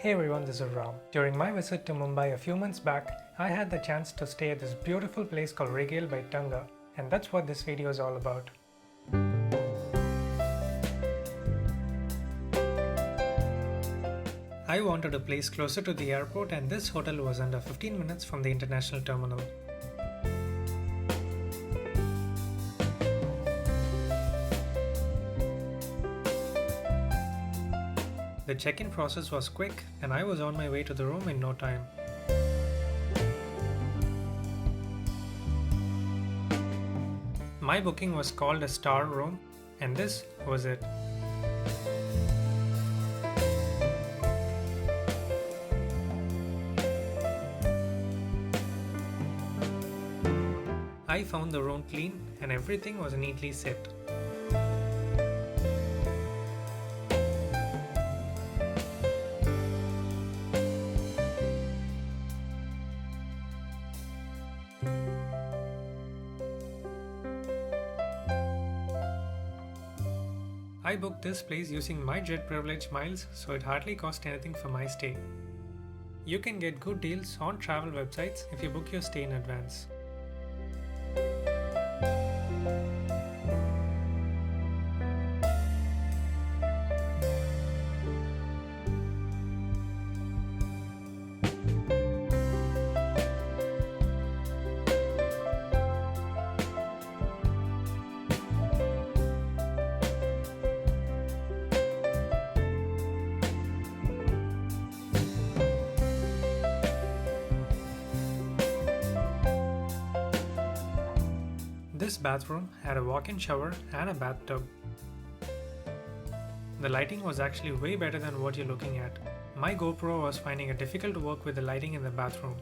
Hey everyone, this is Ram. During my visit to Mumbai a few months back, I had the chance to stay at this beautiful place called Regale by Tunga, and that's what this video is all about. I wanted a place closer to the airport, and this hotel was under 15 minutes from the international terminal. The check-in process was quick and I was on my way to the room in no time. My booking was called a star room and this was it. I found the room clean and everything was neatly set. I booked this place using my Jet Privilege miles, so it hardly cost anything for my stay. You can get good deals on travel websites if you book your stay in advance. This bathroom had a walk-in shower and a bathtub. The lighting was actually way better than what you're looking at. My GoPro was finding it difficult to work with the lighting in the bathroom.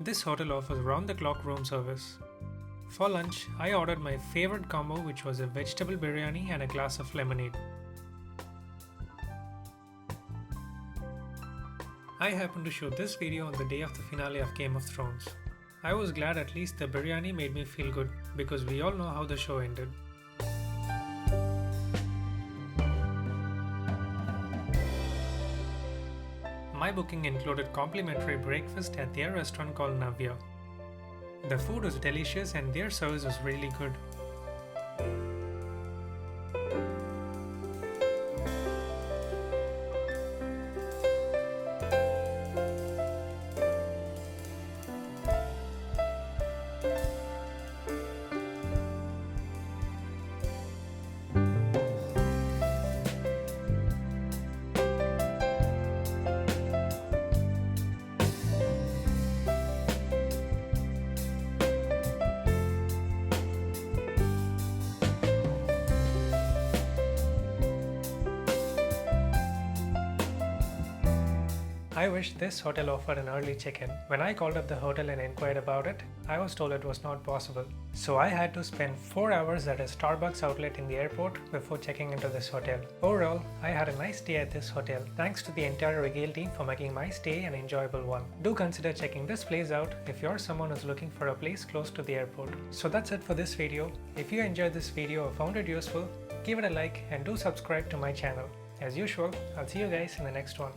This hotel offers round-the-clock room service. For lunch, I ordered my favorite combo, which was a vegetable biryani and a glass of lemonade. I happened to shoot this video on the day of the finale of Game of Thrones. I was glad at least the biryani made me feel good because we all know how the show ended. My booking included complimentary breakfast at their restaurant called Navya. The food was delicious and their service was really good. I wish this hotel offered an early check-in. When I called up the hotel and inquired about it, I was told it was not possible. So I had to spend 4 hours at a Starbucks outlet in the airport before checking into this hotel. Overall, I had a nice stay at this hotel. Thanks to the entire Regale team for making my stay an enjoyable one. Do consider checking this place out if you're someone who's looking for a place close to the airport. So that's it for this video. If you enjoyed this video or found it useful, give it a like and do subscribe to my channel. As usual, I'll see you guys in the next one.